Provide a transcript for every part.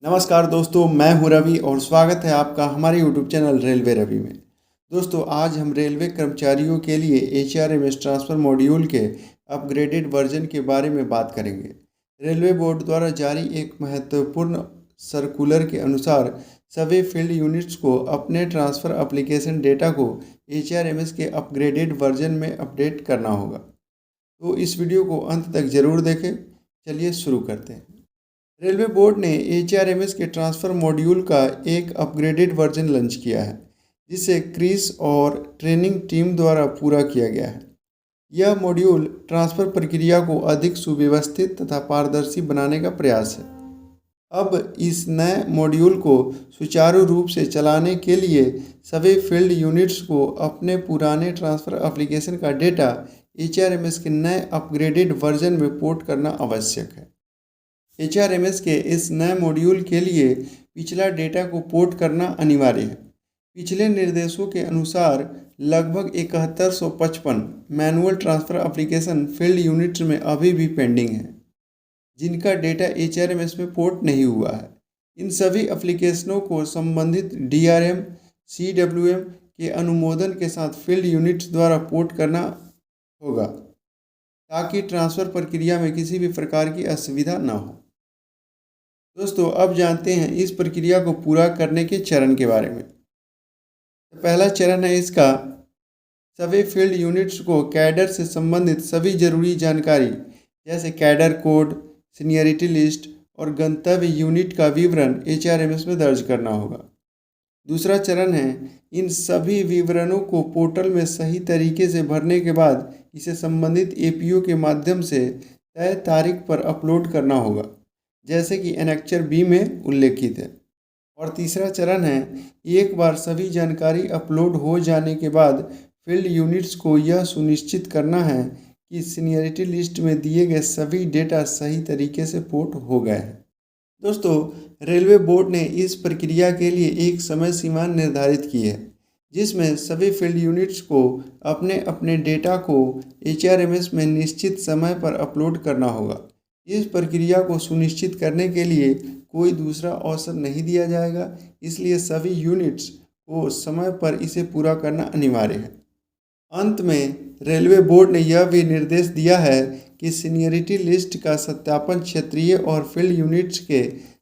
नमस्कार दोस्तों, मैं हूं रवि और स्वागत है आपका हमारे यूट्यूब चैनल रेलवे रवि में। दोस्तों, आज हम रेलवे कर्मचारियों के लिए एचआरएमएस ट्रांसफ़र मॉड्यूल के अपग्रेडेड वर्जन के बारे में बात करेंगे। रेलवे बोर्ड द्वारा जारी एक महत्वपूर्ण सर्कुलर के अनुसार सभी फील्ड यूनिट्स को अपने ट्रांसफ़र एप्लीकेशन डेटा को एचआरएमएस के अपग्रेडेड वर्जन में अपडेट करना होगा। तो इस वीडियो को अंत तक ज़रूर देखें। चलिए शुरू करते हैं। रेलवे बोर्ड ने एचआरएमएस के ट्रांसफ़र मॉड्यूल का एक अपग्रेडेड वर्जन लॉन्च किया है, जिसे क्रिस और ट्रेनिंग टीम द्वारा पूरा किया गया है। यह मॉड्यूल ट्रांसफ़र प्रक्रिया को अधिक सुव्यवस्थित तथा पारदर्शी बनाने का प्रयास है। अब इस नए मॉड्यूल को सुचारू रूप से चलाने के लिए सभी फील्ड यूनिट्स को अपने पुराने ट्रांसफ़र एप्लीकेशन का डेटा एचआरएमएस के नए अपग्रेडेड वर्जन में पोर्ट करना आवश्यक है। एचआरएमएस के इस नए मॉड्यूल के लिए पिछला डेटा को पोर्ट करना अनिवार्य है। पिछले निर्देशों के अनुसार लगभग 7155 manual transfer application field units में अभी भी पेंडिंग है, जिनका डेटा एचआरएमएस में पोर्ट नहीं हुआ है। इन सभी एप्लीकेशनों को संबंधित डीआरएम, सीडब्ल्यूएम के अनुमोदन के साथ फील्ड यूनिट्स द्वारा पोर्ट करना होगा, ताकि ट्रांसफ़र प्रक्रिया में किसी भी प्रकार की असुविधा न हो। दोस्तों, अब जानते हैं इस प्रक्रिया को पूरा करने के चरण के बारे में। तो पहला चरण है इसका, सभी फील्ड यूनिट्स को कैडर से संबंधित सभी जरूरी जानकारी जैसे कैडर कोड, सीनियरिटी लिस्ट और गंतव्य यूनिट का विवरण एचआरएमएस में दर्ज करना होगा। दूसरा चरण है, इन सभी विवरणों को पोर्टल में सही तरीके से भरने के बाद इसे संबंधित एपीओ के माध्यम से तय तारीख पर अपलोड करना होगा, जैसे कि एनेक्चर बी में उल्लेखित है। और तीसरा चरण है, एक बार सभी जानकारी अपलोड हो जाने के बाद फील्ड यूनिट्स को यह सुनिश्चित करना है कि सीनियरिटी लिस्ट में दिए गए सभी डेटा सही तरीके से पोर्ट हो गए हैं। दोस्तों, रेलवे बोर्ड ने इस प्रक्रिया के लिए एक समय सीमा निर्धारित की है, जिसमें सभी फील्ड यूनिट्स को अपने अपने डेटा को एचआरएमएस में निश्चित समय पर अपलोड करना होगा। इस प्रक्रिया को सुनिश्चित करने के लिए कोई दूसरा अवसर नहीं दिया जाएगा, इसलिए सभी यूनिट्स को समय पर इसे पूरा करना अनिवार्य है। अंत में रेलवे बोर्ड ने यह भी निर्देश दिया है कि सीनियरिटी लिस्ट का सत्यापन क्षेत्रीय और फील्ड यूनिट्स के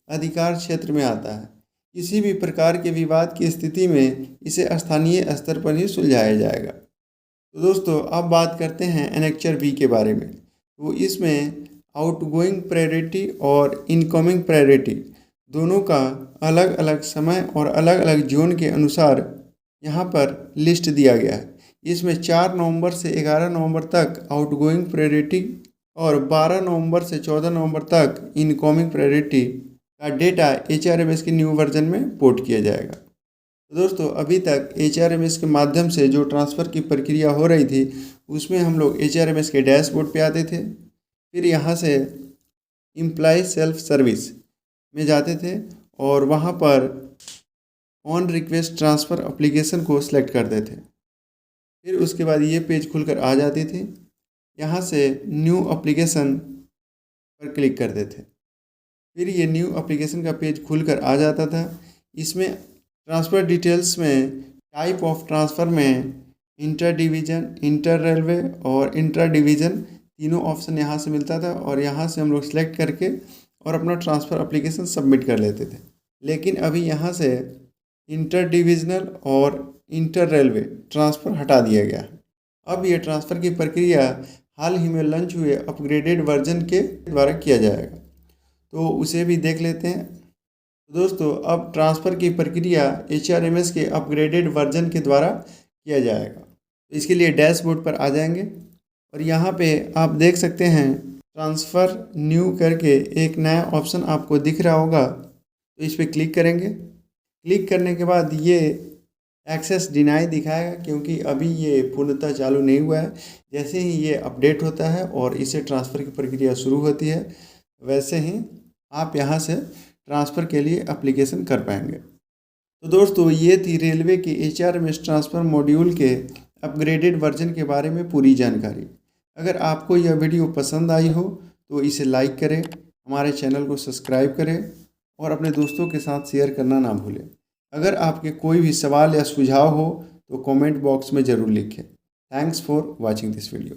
अधिकार क्षेत्र में आता है। किसी भी प्रकार के विवाद की स्थिति में इसे स्थानीय स्तर पर ही सुलझाया जाएगा। तो दोस्तों, अब बात करते हैं एनेक्चर बी के बारे में। तो इसमें आउटगोइंग प्रायोरिटी और इनकमिंग प्रायोरिटी दोनों का अलग अलग समय और अलग अलग जोन के अनुसार यहाँ पर लिस्ट दिया गया है। इसमें 4 नवंबर से 11 नवंबर तक आउटगोइंग प्रायोरिटी और 12 नवंबर से 14 नवंबर तक इनकमिंग प्रायोरिटी का डेटा एचआरएमएस के न्यू वर्जन में पोर्ट किया जाएगा। तो दोस्तों, अभी तक एचआरएमएस के माध्यम से जो ट्रांसफ़र की प्रक्रिया हो रही थी, उसमें हम लोग एचआरएमएस के डैशबोर्ड पे आते थे, फिर यहाँ से एम्प्लॉय सेल्फ सर्विस में जाते थे और वहाँ पर ऑन रिक्वेस्ट ट्रांसफ़र एप्लीकेशन को सिलेक्ट करते थे। फिर उसके बाद ये पेज खुलकर आ जाती थी। यहाँ से न्यू एप्लीकेशन पर क्लिक करते थे। फिर ये न्यू एप्लीकेशन का पेज खुलकर आ जाता था। इसमें ट्रांसफ़र डिटेल्स में टाइप ऑफ ट्रांसफ़र में इंटर डिवीज़न, इंटर रेलवे और इंट्रा डिवीज़न तीनों ऑप्शन यहाँ से मिलता था और यहाँ से हम लोग सेलेक्ट करके और अपना ट्रांसफ़र एप्लीकेशन सबमिट कर लेते थे। लेकिन अभी यहाँ से इंटर डिविजनल और इंटर रेलवे ट्रांसफ़र हटा दिया गया है। अब ये ट्रांसफ़र की प्रक्रिया हाल ही में लॉन्च हुए अपग्रेडेड वर्जन के द्वारा किया जाएगा, तो उसे भी देख लेते हैं। दोस्तों, अब ट्रांसफ़र की प्रक्रिया एचआरएमएस के अपग्रेडेड वर्जन के द्वारा किया जाएगा। तो इसके लिए डैशबोर्ड पर आ जाएंगे और यहाँ पे आप देख सकते हैं ट्रांसफ़र न्यू करके एक नया ऑप्शन आपको दिख रहा होगा। तो इस पर क्लिक करेंगे। क्लिक करने के बाद ये एक्सेस डिनाई दिखाएगा, क्योंकि अभी ये पूर्णतः चालू नहीं हुआ है। जैसे ही ये अपडेट होता है और इसे ट्रांसफ़र की प्रक्रिया शुरू होती है, वैसे ही आप यहाँ से ट्रांसफ़र के लिए एप्लीकेशन कर पाएंगे। तो दोस्तों, ये थी रेलवे के एचआरएमएस ट्रांसफ़र मॉड्यूल के अपग्रेडेड वर्जन के बारे में पूरी जानकारी। अगर आपको यह वीडियो पसंद आई हो तो इसे लाइक करें, हमारे चैनल को सब्सक्राइब करें और अपने दोस्तों के साथ शेयर करना ना भूलें। अगर आपके कोई भी सवाल या सुझाव हो तो कमेंट बॉक्स में ज़रूर लिखें। Thanks for watching this video.